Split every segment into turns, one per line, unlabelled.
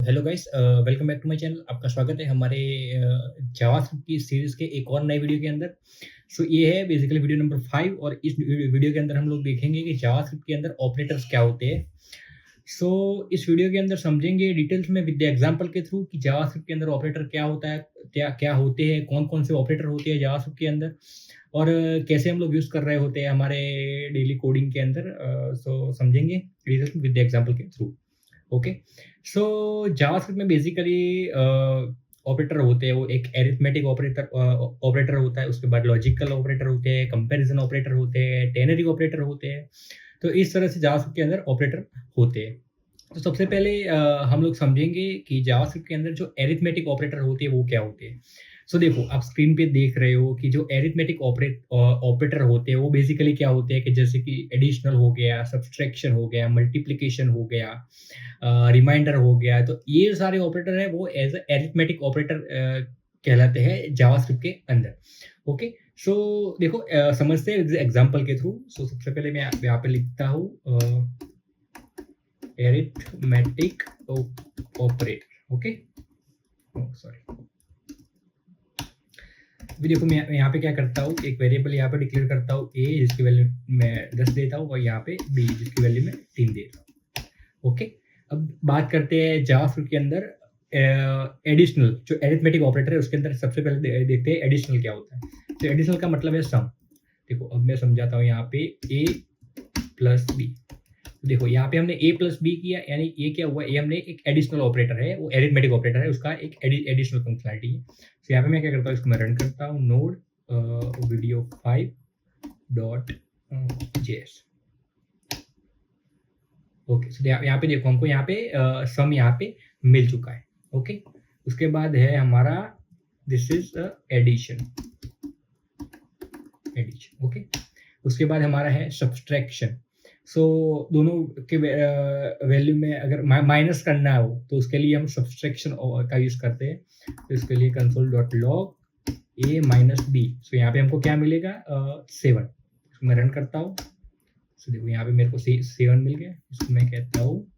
Hello guys, welcome back to my channel. आपका स्वागत है हमारे जावास्क्रिप्ट की सीरीज़ के एक और नए वीडियो के अंदर। सो ये है बेसिकली वीडियो नंबर 5 और इस वीडियो के अंदर हम लोग देखेंगे कि जावास्क्रिप्ट के अंदर ऑपरेटर्स क्या होते हैं। सो इस वीडियो के अंदर समझेंगे डिटेल्स में विद द एग्जांपल के थ्रू कि जावास्क्रिप्ट के अंदर ऑपरेटर क्या होता है, क्या क्या होते हैं, कौन-कौन से ऑपरेटर होते हैं जावास्क्रिप्ट के अंदर और कैसे हम लोग यूज़ कर रहे होते हैं हमारे डेली कोडिंग के अंदर। सो समझेंगे डिटेल्स विद द एग्जांपल के थ्रू। ओके। सो जावास्क्रिप्ट में बेसिकली ऑपरेटर होते हैं, वो एक अरिथमेटिक ऑपरेटर होता है, उसके बाद लॉजिकल ऑपरेटर होते हैं, कंपैरिजन ऑपरेटर होते हैं, टेनरी ऑपरेटर होते हैं। तो इस तरह से जावास्क्रिप्ट के अंदर ऑपरेटर होते हैं। तो सबसे पहले हम लोग समझेंगे कि जावास्क्रिप्ट के अंदर जो अरिथमेटिक ऑपरेटर होते हैं वो क्या होते हैं। सो देखो, आप स्क्रीन पे देख रहे हो कि जो अरिथमेटिक ऑपरेटर होते हैं वो बेसिकली क्या होते हैं कि जैसे कि एडिशनल हो गया, सब्सट्रैक्शन हो गया, मल्टीप्लिकेशन हो गया, रिमाइंडर हो गया। तो ये सारे ऑपरेटर है वो एज अ अरिथमेटिक ऑपरेटर कहलाते हैं जावास्क्रिप्ट के अंदर। ओके। सो देखो, समझते हैं एग्जांपल के थ्रू। सो सबसे पहले मैं यहाँ पे लिखता हूँ अरिथमेटिक ऑपरेटर। Okay, sorry. अभी देखो, मैं यहाँ पे क्या करता हूँ, एक वेरिएबल यहाँ पे डिक्लेयर करता हूँ a, जिसकी वैल्यू मैं 10 देता हूँ, और यहाँ पे b, जिसकी वैल्यू मैं 3 देता हूँ। ओके। अब बात करते हैं जावास्क्रिप्ट के अंदर एडिशनल जो अरिथमेटिक ऑपरेटर है उसके अंदर। सबसे पहले देखते हैं एडिशनल क्या होता है। तो एडिशनल का मतलब है सम। देखो, अब मैं समझाता हूँ यहाँ पे a प्लस b। देखो, यहाँ पे हमने a प्लस बी किया, यानी ये क्या हुआ, ये हमने एक एडिशनल ऑपरेटर है, वो एरिथमेटिक ऑपरेटर है, उसका एक एडिशनल फंक्शनलिटी है। तो यहाँ पे मैं क्या करता हूँ, इसको मैं रन करता हूँ node video 5.js। Okay. So यहाँ पे देखो, हमको यहाँ पे सम यहाँ पे मिल चुका है। ओके। उसके बाद है हमारा दिस इज एडिशन। ओके। उसके बाद हमारा है सब्सट्रैक्शन। सो दोनों के वैल्यू में अगर माइनस करना हो तो उसके लिए हम सब्सट्रैक्शन का यूज करते हैं। तो इसके लिए console dot log a minus B. So यहाँ पे हमको क्या मिलेगा, 7। इसको मैं रन करता हूँ। सो देखो, यहाँ पे मेरे को 7 मिल गया। इसको मैं कहता हूँ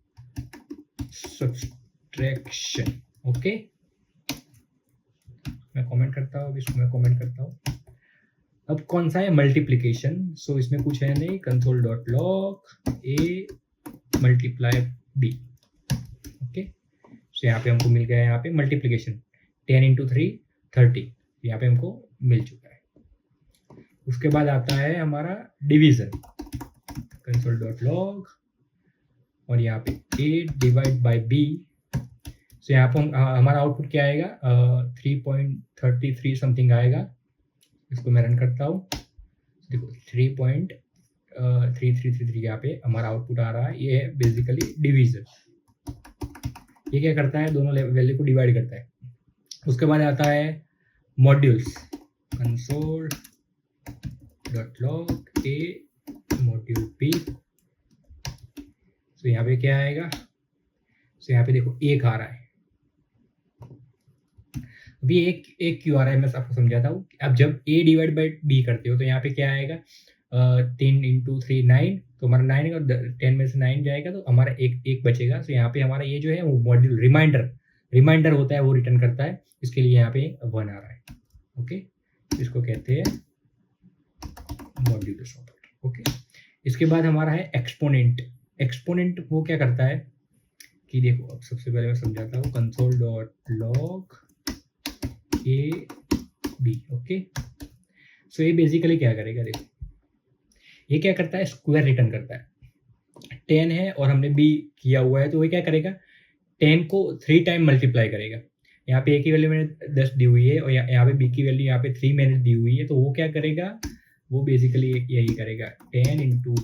सब्सट्रैक्शन। ओके। मैं कमेंट करता हूँ, इसको मैं कमेंट करता हूँ। अब कौन सा है, मल्टीप्लिकेशन। सो इसमें कुछ है नहीं, console dot log A multiply B. Okay. So यहाँ पे हमको मिल गया है यहाँ पे मल्टीप्लिकेशन 10 इंटू 3 30। यहाँ पे हमको मिल चुका है। उसके बाद आता है हमारा डिवीजन, कंसोल डॉट लॉग और यहाँ पे ए डिवाइड बाई बी। सो यहाँ पे हमारा आउटपुट क्या आएगा, 3.33 समथिंग आएगा। इसको मैं रन करता हूँ। देखो, 3.3333 यहाँ पे हमारा आउटपुट आ रहा है। ये है बेसिकली डिवीजन। ये क्या करता है, दोनों वैल्यू को डिवाइड करता है। उसके बाद आता है मॉड्यूल्स, कंसोल डॉट लॉग ए मॉड्यूल बी। तो यहाँ पे क्या आएगा, तो यहाँ पे देखो एक आ रहा है। अभी एक क्यों आ रहा है मैं आपको समझाता हूँ। अब जब a डिवाइड बाई b करते हो तो यहाँ पे क्या आएगा, 10 इंटू 3 9। तो हमारा 9 और 10 में से 9 जाएगा तो हमारा एक बचेगा। तो यहाँ पे हमारा ये जो है वो मॉड्यूल रिमाइंडर होता है, वो रिटर्न करता है। इसके लिए यहाँ पे 1 आ रहा है। ओके। इसको कहते हैं मॉड्यूलस ऑपरेटर। ओके। इसके बाद हमारा है एक्सपोनेंट वो क्या करता है कि देखो, अब सबसे पहले मैं समझाता हूँ, console dot log A B. Okay. So ये बेसिकली क्या करेगा, देखो ये क्या करता है, स्क्वायर रिटर्न करता है। 10 है और हमने b किया हुआ है, तो ये क्या करेगा, 10 को 3 टाइम मल्टीप्लाई करेगा। यहाँ पे a की वैल्यू मैंने 10 दी हुई है और यहाँ पे b की वैल्यू यहाँ पे 3 मैंने दी हुई है। तो वो क्या करेगा, वो बेसिकली यही करेगा, 10 इंटू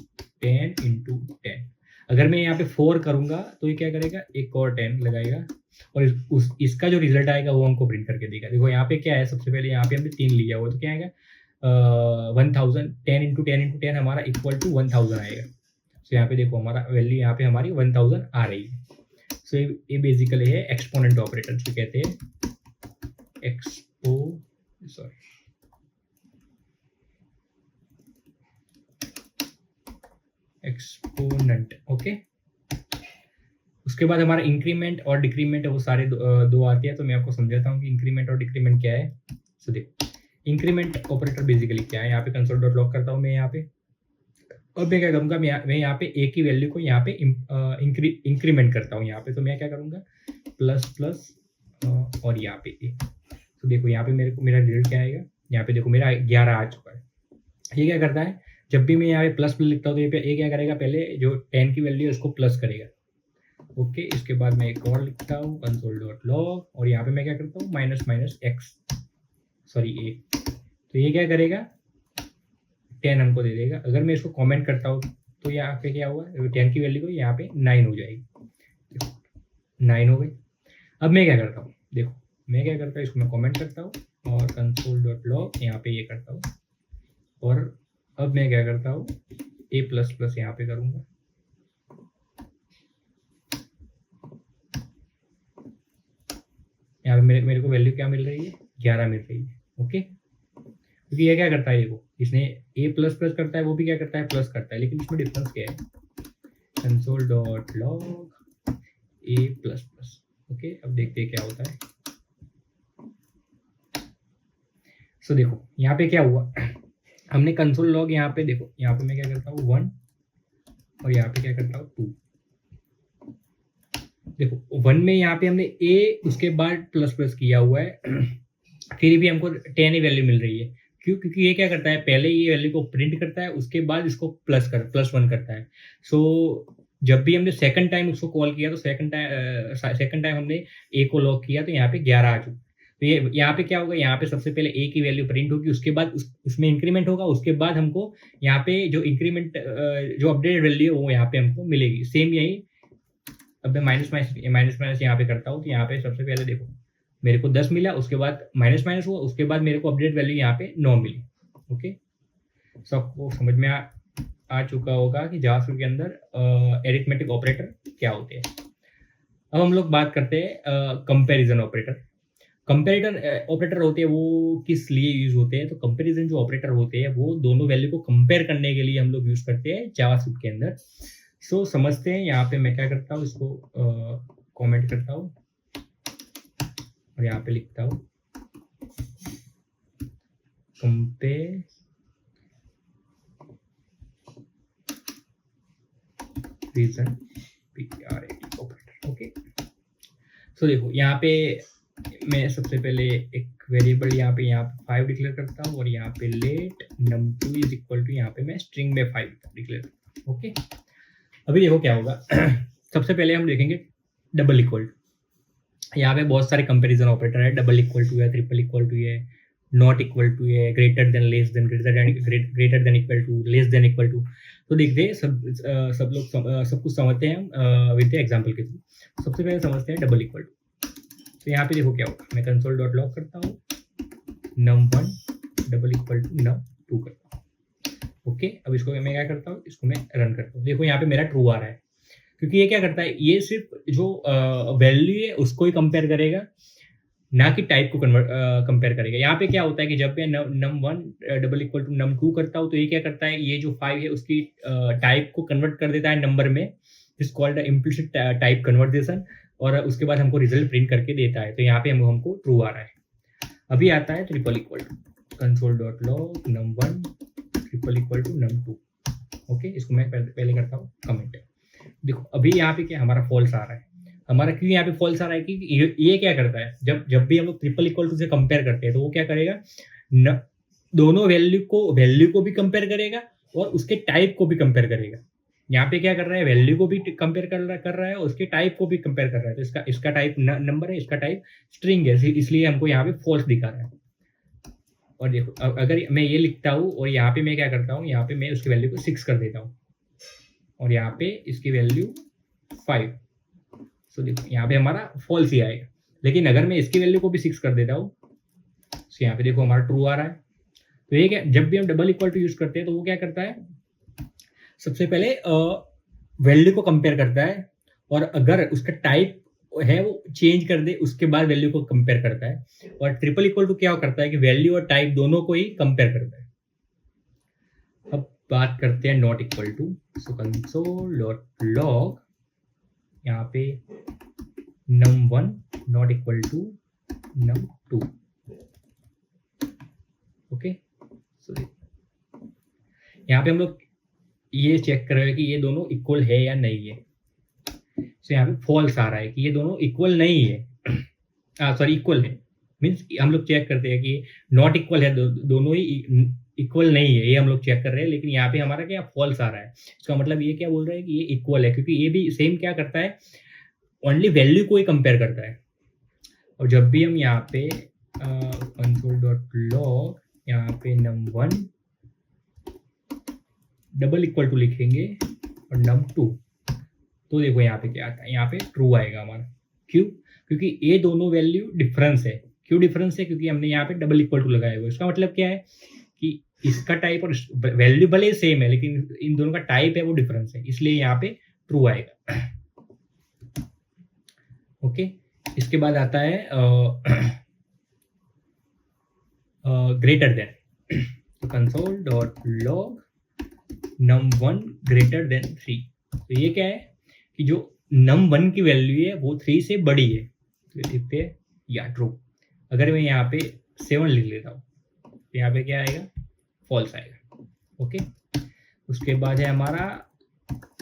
10 इंटू 10। अगर मैं यहाँ पे 4 करूंगा तो ये क्या करेगा, एक और 10 लगाएगा और इसका जो रिजल्ट आएगा वो हमको प्रिंट करके देगा। देखो यहाँ पे क्या है, सबसे पहले यहाँ पे हमने 3 लिया हुआ, तो क्या आएगा, 1000। 10 इंटू 10 इंटू 10 हमारा इक्वल टू 1000 आएगा। सो यहाँ पे देखो हमारा वैल्यू यहाँ पे हमारी 1000 आ रही है। सो ये बेसिकली है एक्सपोनेंट ऑपरेटर, जो कहते हैं एक्सपोनेंट। ओके। उसके बाद हमारा इंक्रीमेंट और डिक्रीमेंट है, वो सारे दो आते हैं। तो मैं आपको समझाता हूँ कि इंक्रीमेंट और डिक्रीमेंट क्या है। सो देखो, इंक्रीमेंट ऑपरेटर बेसिकली क्या है। यहाँ पे कंसोल डॉट लॉग करता हूँ मैं यहाँ पे। अब मैं क्या करूँगा, मैं यहाँ पे ए की वैल्यू को यहाँ पे इंक्रीमेंट करता हूँ यहाँ पे। तो मैं क्या करूँगा, प्लस प्लस और यहाँ पे ए। तो देखो यहाँ पे मेरा रिजल्ट क्या आएगा, यहाँ पे देखो मेरा 11 आ चुका है। ये क्या करता है, जब भी मैं यहाँ पे प्लस प्लस लिखता हूँ तो ये क्या करेगा, पहले जो 10 की वैल्यू है उसको प्लस करेगा। ओके, इसके बाद मैं एक और लिखता हूँ कंसोल डॉट लॉग, और यहाँ पे मैं क्या करता हूँ माइनस माइनस एक्स, सॉरी ए। तो ये क्या करेगा, 10 हमको दे देगा। अगर मैं इसको कमेंट करता हूँ तो यहाँ पे क्या हुआ, 10 की वैल्यू को यहाँ पे 9 हो जाएगी। देखो 9 हो गई। अब मैं क्या करता हूँ, देखो मैं क्या करता हूँ, इसको मैं कमेंट करता हूँ और कंसोल डॉट लॉग यहाँ पे ये करता हूँ। और अब मैं क्या करता हूँ, ए प्लस प्लस यहाँ पे करूँगा। यहाँ पे मेरे को वैल्यू क्या मिल रही है, 11 मिल रही है। ओके, क्योंकि ये क्या करता है, देखो इसने ए प्लस प्लस करता है, वो भी क्या करता है, प्लस करता है। लेकिन इसमें डिफरेंस क्या है, कंसोल डॉट लॉग ए प्लस प्लस। ओके, अब देखते हैं क्या होता है। सो देखो यहाँ पे क्या हुआ, हमने कंसोल लॉग यहाँ पे, देखो यहाँ पे मैं क्या करता हूँ 1 और यहाँ पे क्या करता हूँ 2। देखो 1 में यहाँ पे हमने ए उसके बाद प्लस प्लस किया हुआ है, फिर भी हमको 10 ही वैल्यू मिल रही है। क्यों, क्योंकि ये क्या करता है, पहले ये वैल्यू को प्रिंट करता है, उसके बाद इसको प्लस 1 करता है। सो जब भी हमने सेकंड टाइम उसको कॉल किया तो सेकंड टाइम हमने ए को लॉक किया तो यहाँ पे 11 आ चुका। तो ये यहाँ पे क्या होगा, यहाँ पे सबसे पहले ए की वैल्यू प्रिंट होगी, उसके बाद उसमें इंक्रीमेंट होगा, उसके बाद हमको यहाँ पे जो इंक्रीमेंट जो अपडेटेड वैल्यू है वो यहाँ पे हमको मिलेगी। सेम यही, अब मैं माइनस माइनस यहाँ पे करता हूँ। तो यहाँ पे सबसे पहले देखो मेरे को 10 मिला, उसके बाद माइनस माइनस हुआ, उसके बाद मेरे को अपडेट वैल्यू यहाँ पे 9 मिली। ओके, सबको समझ में आ चुका होगा कि जावास्क्रिप्ट के अंदर एरिथमेटिक ऑपरेटर क्या होते हैं। अब हम लोग बात करते हैं कंपैरिजन ऑपरेटर। कंपैरिजन ऑपरेटर होते हैं वो किस लिए यूज होते हैं, तो कंपैरिजन जो ऑपरेटर होते हैं वो दोनों वैल्यू को कंपेयर करने के लिए हम लोग यूज करते हैं जावास्क्रिप्ट के अंदर। सो समझते हैं, यहाँ पे मैं क्या करता हूँ, इसको कमेंट करता हूँ और यहाँ पे लिखता हूँ कंपेरिजन ऑपरेटर। ओके, सो देखो यहाँ पे मैं सबसे पहले एक वेरिएबल यहाँ पे 5 डिक्लेयर करता हूँ और यहाँ पे late num2 is equal to, यहाँ पे मैं स्ट्रिंग में 5 डिक्लेयर करता हूँ। ओके, अभी देखो क्या होगा। सबसे पहले हम देखेंगे डबल इक्वल। यहाँ पे बहुत सारे कंपैरिजन ऑपरेटर है, डबल इक्वल टू है, ट्रिपल इक्वल टू है, नॉट इक्वल टू है, greater than, less than, greater than equal to, less than equal to. तो देखते हैं सब लोग सब कुछ समझते हैं विद एग्जांपल के थ्रू। सबसे पहले समझते हैं डबल इक्वल टू। तो यहाँ पे देखो क्या होगा, मैं कंसोल डॉट लॉग करता हूँ, num1 double equal to num2 करता हूँ। ओके, अब इसको मैं क्या करता हूँ, इसको मैं रन करता हूँ। देखो यहाँ पे मेरा ट्रू आ रहा है, क्योंकि ये क्या करता है, ये सिर्फ जो वैल्यू है उसको ही कंपेयर करेगा, ना कि टाइप को कंपेयर करेगा। यहाँ पे क्या होता है कि जब मैं num1 double equal to num2 करता हूँ तो ये क्या करता है, ये जो 5 है उसकी टाइप को कन्वर्ट कर देता है नंबर में, is called implicit type conversation, और उसके बाद हमको रिजल्ट प्रिंट करके देता है। तो यहाँ पे हमको ट्रू आ रहा है। अभी आता है triple equal to, console dot log num1 triple equal to num2। Okay, इसको मैं पहले करता हूँ कमेंट। देखो अभी यहाँ पे क्या हमारा फॉल्स आ रहा है। हमारा क्यों यहाँ पे फॉल्स आ रहा है कि ये क्या करता है, जब भी हम लोग ट्रिपल इक्वल टू से कंपेयर करते हैं तो वो क्या करेगा, दोनों वैल्यू को भी कंपेयर करेगा और उसके टाइप को भी कंपेयर करेगा। यहाँ पे क्या कर रहा है, वैल्यू को भी कंपेयर कर रहा है और उसके टाइप को भी कंपेयर कर रहा है। तो इसका टाइप नंबर है, इसका टाइप स्ट्रिंग है, इसलिए हमको यहाँ पे फॉल्स दिखा रहा है। और देखो अगर मैं ये लिखता हूँ और यहाँ पे मैं क्या करता हूँ, यहाँ पे मैं उसकी वैल्यू को 6 कर देता हूँ और यहाँ पे इसकी वैल्यू 5। सो देखो यहाँ पे हमारा फॉल्स ही आएगा। लेकिन अगर मैं इसकी वैल्यू को भी 6 कर देता हूँ तो यहाँ पे देखो हमारा ट्रू आ रहा है। तो ये क्या, जब भी हम डबल इक्वल टू यूज करते हैं तो वो क्या करता है, सबसे पहले वैल्यू को कंपेयर करता है और अगर उसका टाइप है वो चेंज कर दे उसके बाद वैल्यू को कंपेयर करता है। और ट्रिपल इक्वल टू क्या करता है कि वैल्यू और टाइप दोनों को ही कंपेयर करता है। अब बात करते हैं not equal to. So console dot log, यहाँ पे num1 not equal to num2। Okay, so यहाँ पे हम लोग ये चेक कर रहे हैं कि ये दोनों इक्वल है या नहीं है। सो यहाँ पे फॉल्स आ रहा है कि ये दोनों इक्वल नहीं है, सॉरी इक्वल है, मीन्स हम लोग चेक करते हैं कि नॉट इक्वल है, दोनों ही इक्वल नहीं है, ये हम लोग चेक कर रहे हैं, लेकिन यहाँ पे हमारा क्या फॉल्स आ रहा है। इसका मतलब ये क्या बोल रहा है कि ये इक्वल है, क्योंकि ये भी सेम क्या करता है, ओनली वैल्यू को ही कंपेयर करता है। और जब भी हम यहाँ पे console.log यहाँ पे num1 डबल इक्वल टू लिखेंगे और num2, तो देखो यहाँ पे क्या आता है, यहाँ पे ट्रू आएगा हमारा। क्यों? क्योंकि ये दोनों वैल्यू डिफरेंस है। क्यों डिफरेंस है? क्योंकि हमने यहाँ पे डबल इक्वल टू लगाया हुआ। इसका मतलब क्या है कि इसका टाइप और वैल्यू भले सेम है, लेकिन इन दोनों का टाइप है वो डिफरेंस है, इसलिए यहाँ पे ट्रू आएगा। ओके, इसके बाद आता है ग्रेटर देन। तो console.log num1 ग्रेटर देन 3। तो ये क्या है कि जो num1 की वैल्यू है वो 3 से बड़ी है, तो लिखते हैं या ट्रू। अगर मैं यहाँ पे 7 लिख लेता हूँ तो यहाँ पे क्या आएगा, फॉल्स आएगा। ओके, उसके बाद है हमारा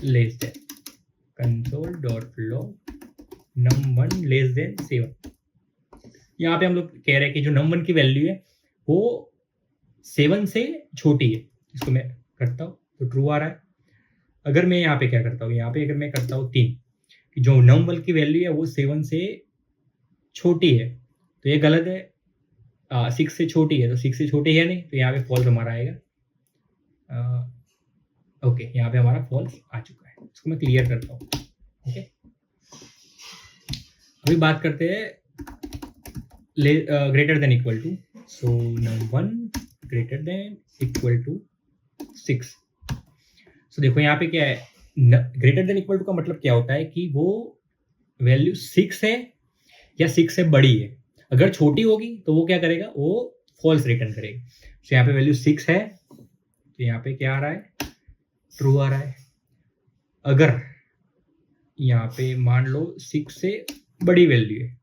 less than, console.log num1 less then 7। यहाँ पे हम लोग कह रहे हैं कि जो num1 की वैल्यू है वो 7 से छोटी है। इसको मैं करता हूँ तो ट्रू आ रहा है। अगर मैं यहाँ पे क्या करता हूँ, यहाँ पे अगर मैं करता हूँ 3, कि जो num1 की वैल्यू है वो 7 से छोटी है, तो ये गलत है। 6 से छोटी है, तो 6 से छोटी है नहीं, तो यहाँ पे फॉल्स हमारा आएगा। ओके, यहाँ पे हमारा फॉल्स आ चुका है। इसको मैं क्लियर करता हूँ। ओके, अभी बात करते हैं greater than equal to. So num1 greater than equal to 6। So देखो यहाँ पे क्या है, ग्रेटर देन इक्वल टू का मतलब क्या होता है कि वो वैल्यू 6 है या 6 से बड़ी है। अगर छोटी होगी तो वो क्या करेगा, वो फॉल्स रिटर्न करेगा। तो यहाँ पे वैल्यू 6 है, तो यहाँ पे क्या आ रहा है, ट्रू आ रहा है। अगर यहाँ पे मान लो 6 से बड़ी वैल्यू है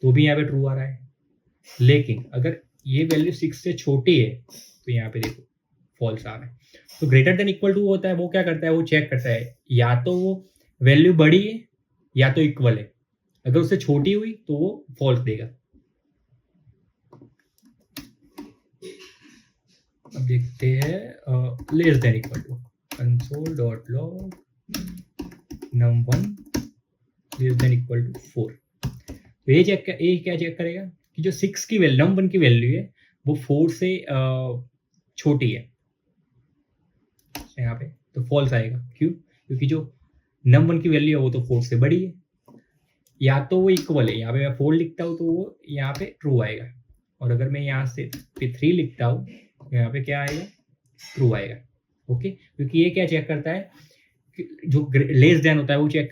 तो भी यहाँ पे ट्रू आ रहा है। लेकिन अगर ये वैल्यू 6 से छोटी है तो यहाँ पे देखो फॉल्स आ रहा है। तो ग्रेटर देन इक्वल टू होता है, वो क्या करता है, वो चेक करता है या तो वो वैल्यू बड़ी है या तो इक्वल है। अगर उससे छोटी हुई तो वो फॉल्स देगा। अब देखते हैं less than equal to, console.log num1 less than equal to 4। तो ये क्या चेक करेगा कि जो 6 की वैल्यू, num1 की वैल्यू है वो 4 से छोटी है यहाँ पे, तो फॉल्स आएगा। क्यों? क्योंकि जो num1 की वैल्यू है वो तो 4 से बड़ी है, या तो वो इक्वल है। यहाँ पे मैं 4 लिखता हूँ तो वो यहाँ पे ट्रू आएगा, और अगर मैं यहाँ से 3 लिखता हूँ तो यहाँ पे क्या आएगा, ट्रू आएगा। ओके, क्योंकि ये क्या चेक करता है कि जो लेस देन होता है वो क्या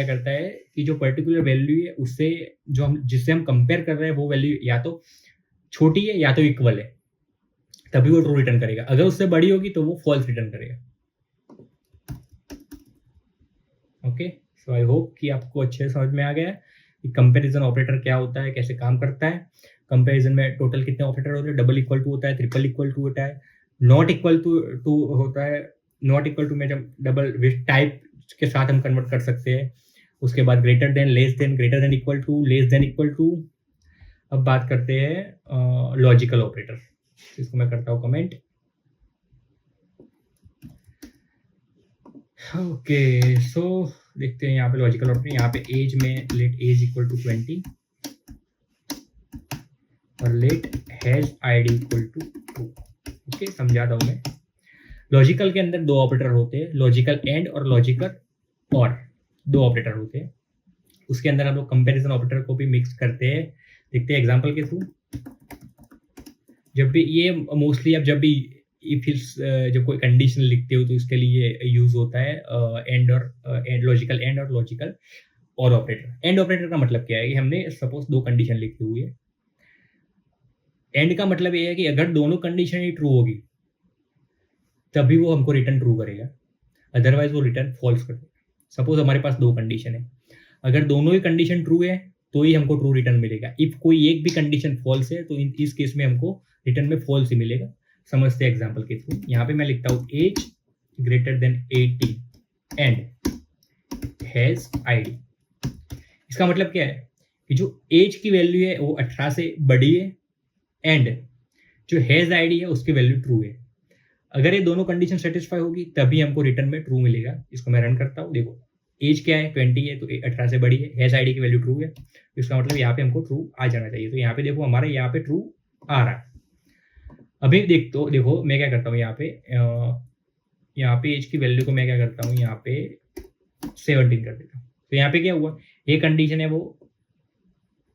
करता है कि जो पर्टिकुलर वैल्यू है उससे जो हम जिससे हम कंपेयर कर रहे हैं वो वैल्यू या तो छोटी है या तो इक्वल है, तभी वो ट्रू रिटर्न करेगा। अगर उससे बड़ी होगी तो वो फॉल्स रिटर्न करेगा। ओके, सो आई होप कि आपको अच्छे से समझ में आ गया है कि कंपैरिजन ऑपरेटर क्या होता है, कैसे काम करता है। कंपैरिजन में टोटल कितने ऑपरेटर होते हैं, डबल इक्वल टू होता है, ट्रिपल इक्वल टू होता है, नॉट इक्वल टू होता है। नॉट इक्वल टू में जब डबल टाइप के साथ हम कन्वर्ट कर सकते हैं। उसके बाद greater than, less than, greater than equal to, less than equal to. अब बात करते हैं लॉजिकल ऑपरेटर। इसको मैं करता हूँ कमेंट। ओके, सो देखते हैं यहाँ पे लॉजिकल ऑपरेटर। यहाँ पे एज में लेट एज इक्वल टू 20 और let has ID equal to 2। Okay, समझाता हूँ मैं। लॉजिकल के अंदर 2 ऑपरेटर होते हैं, लॉजिकल एंड और लॉजिकल और, 2 ऑपरेटर होते हैं। उसके अंदर हम लोग कंपैरिजन ऑपरेटर को भी मिक्स करते हैं। देखते हैं एग्जांपल के थ्रू। जब भी ये मोस्टली आप जब भी इफ जब कोई कंडीशन लिखते हो तो इसके लिए यूज होता है एंड और लॉजिकल एंड और लॉजिकल और ऑपरेटर। एंड ऑपरेटर का मतलब क्या है कि हमने सपोज 2 कंडीशन लिखी हुई है। एंड का मतलब ये है कि अगर दोनों कंडीशन ही ट्रू होगी तभी वो हमको रिटर्न ट्रू करेगा, अदरवाइज वो रिटर्न फॉल्स कर देगा। सपोज हमारे पास दो कंडीशन है, अगर दोनों ही कंडीशन ट्रू है तो ही हमको ट्रू रिटर्न मिलेगा। इफ कोई एक भी कंडीशन फॉल्स है तो इस केस में हमको रिटर्न में फॉल्स ही मिलेगा। समझते हैं एग्जाम्पल के थ्रू। यहाँ पे मैं लिखता हूँ age greater than 18 and has ID. इसका मतलब क्या है कि जो एज की वैल्यू है वो 18 से बड़ी है एंड जो हैज आईडी है उसकी वैल्यू ट्रू है। अगर ये दोनों कंडीशन सेटिस्फाई होगी तभी हमको रिटर्न में ट्रू मिलेगा। इसको मैं रन करता हूँ। देखो एज क्या है 20 है तो 18 से बड़ी है, हैज आईडी की वैल्यू ट्रू है, तो इसका मतलब यहाँ पे हमको ट्रू आ जाना चाहिए। तो यहाँ पे देखो हमारे यहाँ पे ट्रू आ रहा है। अभी देखो मैं क्या करता हूँ यहाँ पे एज की वैल्यू को मैं क्या करता हूँ यहाँ पे 17 कर देता हूँ। तो यहाँ पे क्या हुआ, ये कंडीशन है वो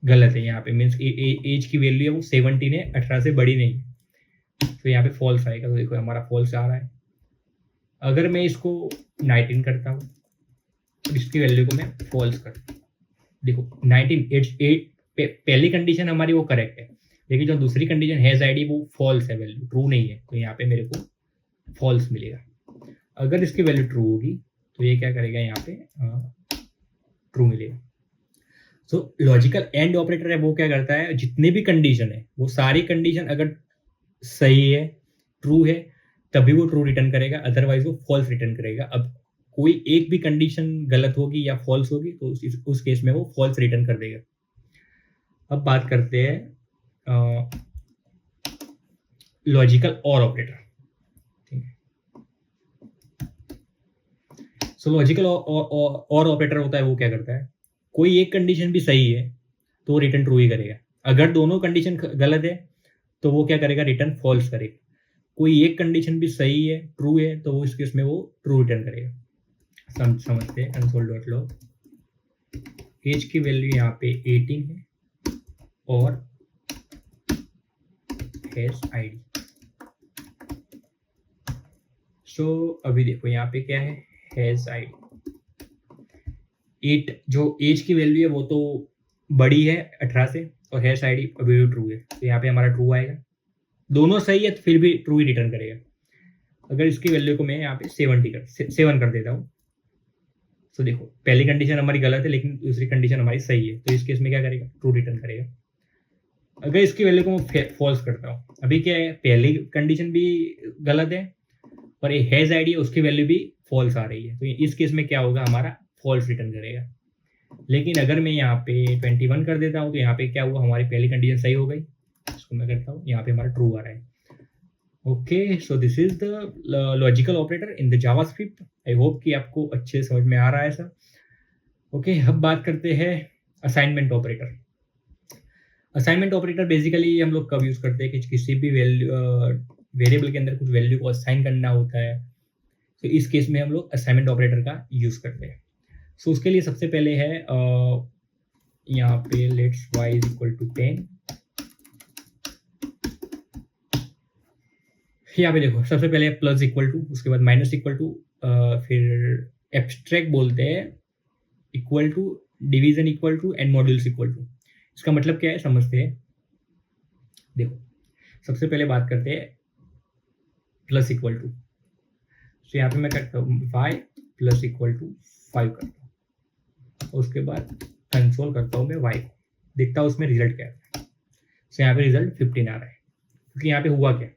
गलत है। यहाँ पे मीन्स एज की वैल्यू है वो 17 है, 18 से बड़ी नहीं है, तो यहाँ पे फॉल्स आएगा। तो देखो हमारा फॉल्स आ रहा है। अगर मैं इसको 19 करता हूँ तो इसकी वैल्यू को मैं फॉल्स करता हूँ। देखो 19 पहली कंडीशन हमारी वो करेक्ट है, लेकिन जो दूसरी कंडीशन हैज आईडी वो फॉल्स है, वैल्यू ट्रू नहीं है, तो यहाँ पे मेरे को फॉल्स मिलेगा। अगर इसकी वैल्यू ट्रू होगी तो ये क्या करेगा, यहाँ पे ट्रू मिलेगा। सो लॉजिकल एंड ऑपरेटर है वो क्या करता है, जितने भी कंडीशन है वो सारी कंडीशन अगर सही है ट्रू है तभी वो ट्रू रिटर्न करेगा, अदरवाइज वो फॉल्स रिटर्न करेगा। अब कोई एक भी कंडीशन गलत होगी या फॉल्स होगी तो उस केस में वो फॉल्स रिटर्न कर देगा। अब बात करते हैं लॉजिकल और ऑपरेटर। ठीक है, सो लॉजिकल और ऑपरेटर होता है वो क्या करता है, कोई एक कंडीशन भी सही है तो रिटर्न ट्रू ही करेगा। अगर दोनों कंडीशन गलत है तो वो क्या करेगा, रिटर्न फॉल्स करेगा। कोई एक कंडीशन भी सही है ट्रू है तो वो इस केस में वो ट्रू रिटर्न करेगा। समझते हैं console.log। एज की वैल्यू यहाँ पे 18 है और हैज आईडी। सो अभी देखो यहाँ पे क्या है, हैज आईडी 8, जो एज की वैल्यू है वो तो बड़ी है 18 से, और हैज आईडी अभी भी ट्रू है, तो यहाँ पे हमारा ट्रू आएगा। दोनों सही है तो फिर भी ट्रू ही रिटर्न करेगा। अगर इसकी वैल्यू को मैं यहाँ पे 7 कर देता हूँ, तो देखो पहली कंडीशन हमारी गलत है लेकिन दूसरी कंडीशन हमारी सही है, तो इस केस में क्या करेगा, ट्रू रिटर्न करेगा। अगर इसकी वैल्यू को मैं फॉल्स करता हूँ, अभी क्या है, पहली कंडीशन भी गलत है और ये हैज आईडी उसकी वैल्यू भी फॉल्स आ रही है, तो इस केस में क्या होगा, हमारा फॉल्स रिटर्न करेगा। लेकिन अगर मैं यहाँ पे 21 कर देता हूँ तो यहाँ पे क्या हुआ, हमारी पहली कंडीशन सही हो गई। इसको मैं करता हूँ, यहाँ पे हमारा ट्रू आ रहा है। Okay, so this is the logical operator in the JavaScript. I hope कि आपको अच्छे समझ में आ रहा है सर। ओके, अब बात करते हैं assignment operator. Assignment operator basically हम लोग कब यूज करते हैं कि किसी भी वेरिएबल के अंदर कुछ वैल्यू को असाइन करना होता है, तो इस केस में हम लोग असाइनमेंट ऑपरेटर का यूज करते हैं। सो उसके लिए सबसे पहले है यहाँ पे let's y is equal to 10। यहाँ पे देखो सबसे पहले प्लस इक्वल टू, उसके बाद माइनस इक्वल टू, फिर एब्स्ट्रैक्ट बोलते हैं, equal to, division equal to and modules equal to. इसका मतलब क्या है समझते हैं। देखो सबसे पहले बात करते हैं प्लस इक्वल टू। तो यहाँ पे मैं करता हूँ y प्लस इक्वल टू 5 करता हूँ, उसके बाद कंसोल करता हूँ मैं y को, देखता हूँ उसमें रिजल्ट क्या है। तो यहाँ पे रिजल्ट 15 आ रहा है, क्योंकि यहाँ पे हुआ क्या,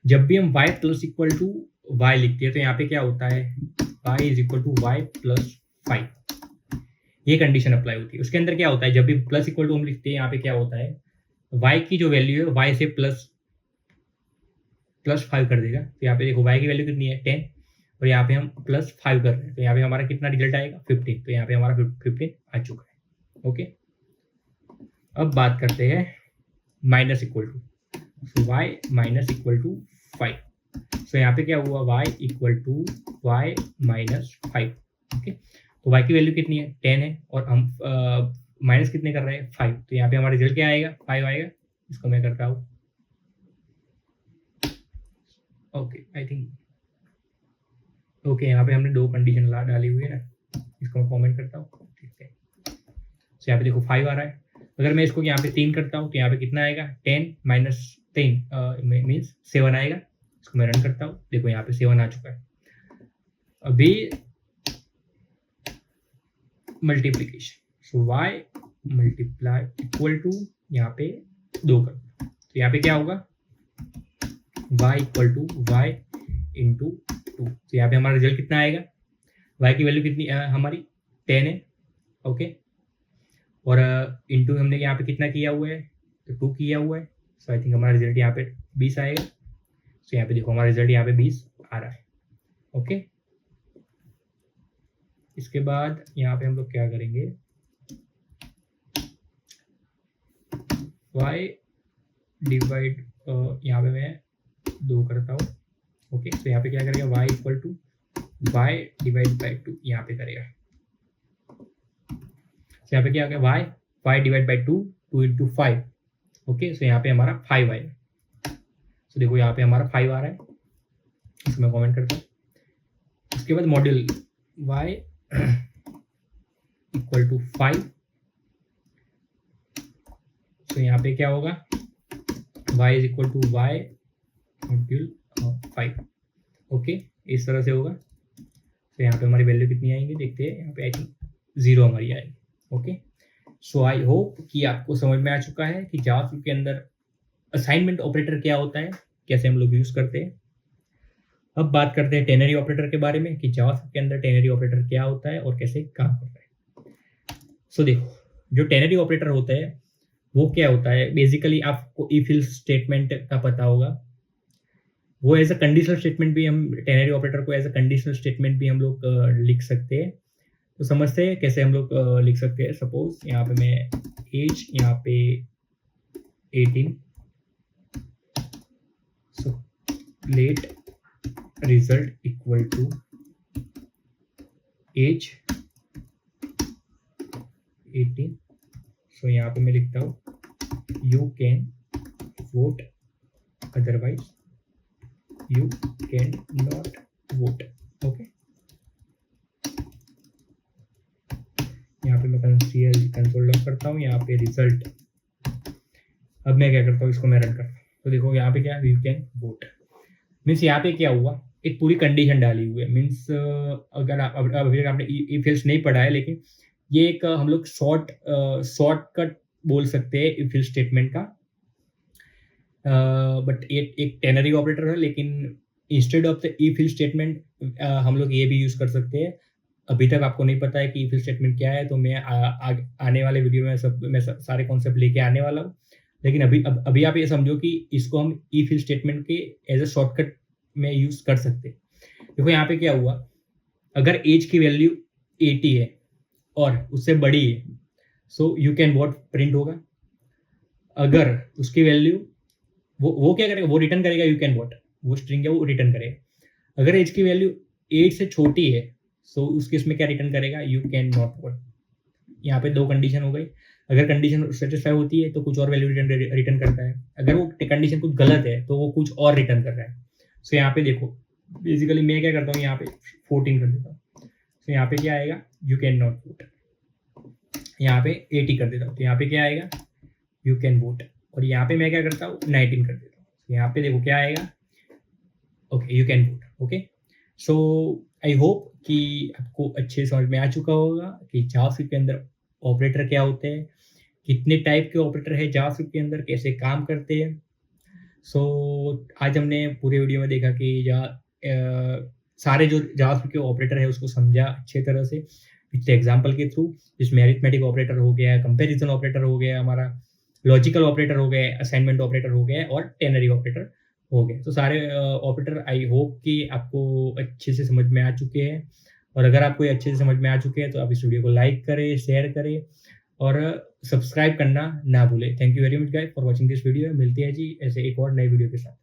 जब भी हम y plus equal to y लिखते हैं तो यहाँ पे क्या होता है, y is equal to y plus 5, ये कंडीशन अप्लाई होती है। उसके अंदर क्या होता है, जब भी प्लस इक्वल टू हम लिखते हैं यहाँ पे क्या होता है, y की जो वैल्यू है y से प्लस 5 कर देगा। तो यहाँ पे देखो y की वैल्यू कितनी है 10 और यहाँ पे हम प्लस 5 कर रहे हैं, तो यहाँ पे हमारा कितना रिजल्ट आएगा 15। तो यहाँ पे हमारा 15 आ चुका है। ओके, अब बात करते हैं minus equal to. So y minus equal to 5। So यहाँ पे क्या हुआ, y equal to y minus 5। Okay, तो y की वैल्यू कितनी है 10 है और हम माइनस कितने कर रहे हैं 5, तो यहाँ पे हमारा रिजल्ट क्या आएगा 5 आएगा। इसको मैं करता हूँ, ओके आई थिंक ओके, यहाँ पे हमने दो कंडीशन डाली हुई है ना, इसको मैं कमेंट करता हूँ। ठीक है, तो यहाँ पे देखो 5 आ रहा है। अगर मैं इसको यहाँ पे 3 करता हूँ तो यहाँ पे कितना आएगा, 10 माइनस 3 मीन्स 7 आएगा। इसको मैं रन करता हूँ, देखो यहाँ पे 7 आ चुका है। अभी multiplication. So y multiply equal to यहाँ पे 2 कर दो, तो यहाँ पे क्या होगा y equal to y into 2। तो यहाँ पे हमारा रिजल्ट कितना आएगा, y की वैल्यू कितनी हमारी 10 है, ओके, और इंटू हमने यहाँ पे कितना किया हुआ है, तो 2 किया हुआ है। सो आई थिंक हमारा रिजल्ट यहाँ पे 20 आएगा। तो यहाँ पे देखो हमारा रिजल्ट यहाँ पे 20 आ रहा है, ओके। इसके बाद यहाँ पे हम लोग क्या करेंगे, y डिवाइड यहाँ पे मैं 2 करता हूँ, ओके। तो यहाँ पे क्या करेगा, y equal to y divide by 2 यहाँ पे करेगा। तो यहाँ पे क्या हो गया, y divide by 2 2 into 5, okay. So यहाँ पे हमारा 5 आएगा। तो देखो यहाँ पे हमारा 5 आ रहा है, इसको मैं कमेंट करता हूँ। उसके बाद मॉड्यूल y इक्वल टू 5। तो यहाँ पे क्या होगा, y is equal to y module 5, okay, इस तरह से होगा। तो यहाँ पे हमारी वैल्यू कितनी आएंगी देखते हैं, यहाँ पे आई थिंक 0 हमारी आएगी, ओके। सो आई होप कि आपको समझ में आ चुका है कि जावास्क्रिप्ट के अंदर असाइनमेंट ऑपरेटर क्या होता है, कैसे हम लोग यूज करते हैं। अब बात करते हैं टेनरी ऑपरेटर के बारे में कि जावास्क्रिप्ट के अंदर टेनरी ऑपरेटर क्या होता है और कैसे काम करता है। सो देखो, जो टेनरी ऑपरेटर होता है वो क्या होता है, बेसिकली आपको इफ एल्स स्टेटमेंट का पता होगा, वो एज अ कंडीशनल स्टेटमेंट भी, हम टेनरी ऑपरेटर को एज अ कंडीशनल स्टेटमेंट भी हम लोग लिख सकते हैं। तो समझते हैं कैसे हम लोग लिख सकते हैं। सपोज यहाँ पे मैं एज यहाँ पे 18, so let result equal to age 18। So यहाँ पे मैं लिखता हूँ you can vote, otherwise you can not vote, okay. यहाँ पे मैं कंसोल लॉग करता हूँ, यहाँ पे रिजल्ट। अब मैं क्या करता हूँ, इसको मैं रन करता हूँ। तो देखो यहाँ पे क्या है, यू कैन वोट मीन्स यहाँ पे क्या हुआ, एक पूरी कंडीशन डाली हुई है। मीन्स अगर अभी आपने इफ एल्स नहीं पढ़ा है, लेकिन ये एक हम लोग शॉर्टकट बोल सकते हैं इफ एल्स स्टेटमेंट का। बट ये एक टेनरी ऑपरेटर है, लेकिन instead of the if else statement हम लोग ये भी यूज कर सकते हैं। अभी तक आपको नहीं पता है कि इफ एल्स स्टेटमेंट क्या है, तो मैं आने वाले वीडियो में मैं सारे कॉन्सेप्ट लेके आने वाला हूँ। लेकिन अभी आप ये समझो कि इसको हम इफ एल्स स्टेटमेंट के एज अ शॉर्टकट में यूज कर सकते हैं। देखो यहाँ पे क्या हुआ, अगर एज की वैल्यू 80 है और उससे बड़ी है, so you can vote print होगा। अगर उसकी वैल्यू वो क्या करेगा, वो रिटर्न करेगा यू कैन वोट, वो स्ट्रिंग है वो रिटर्न करेगा। अगर एज की वैल्यू 8 से छोटी है, सो उस केस में क्या रिटर्न करेगा, यू कैन नॉट वोट। यहाँ पे 2 कंडीशन हो गई। अगर कंडीशन सेटिस्फाई होती है तो कुछ और वैल्यू रिटर्न करता है, अगर वो कंडीशन कुछ गलत है तो वो कुछ और रिटर्न कर रहा है। सो यहाँ पे देखो बेसिकली मैं क्या करता हूँ, यहाँ पे 14 कर देता हूँ। सो यहाँ पे क्या आएगा, यू कैन नॉट वोट। यहाँ पे 80 कर देता हूँ, तो यहाँ पे क्या आएगा, यू कैन वोट। और यहाँ पे मैं क्या करता हूँ, 19 कर देता हूँ। यहाँ पे देखो क्या आएगा, okay, you can vote, okay. So I hope कि आपको अच्छे समझ में आ चुका होगा कि जावास्क्रिप्ट के अंदर ऑपरेटर क्या होते हैं, कितने टाइप के ऑपरेटर है जावास्क्रिप्ट के अंदर, कैसे काम करते हैं। सो आज हमने पूरे वीडियो में देखा कि सारे जो जावास्क्रिप्ट के ऑपरेटर है उसको समझा अच्छे तरह से पिछले एग्जांपल के थ्रू, जिसमें अरिथमेटिक ऑपरेटर हो गया, कंपैरिजन ऑपरेटर हो गया, हमारा लॉजिकल ऑपरेटर हो गया, असाइनमेंट ऑपरेटर हो गया और टेनरी ऑपरेटर हो गए। तो सारे ऑपरेटर आई होप कि आपको अच्छे से समझ में आ चुके हैं। और अगर आपको ये अच्छे से समझ में आ चुके हैं तो आप इस वीडियो को लाइक करें, शेयर करें और सब्सक्राइब करना ना भूलें। Thank you very much guys for watching this video. मिलते हैं जी ऐसे एक और नए वीडियो के साथ।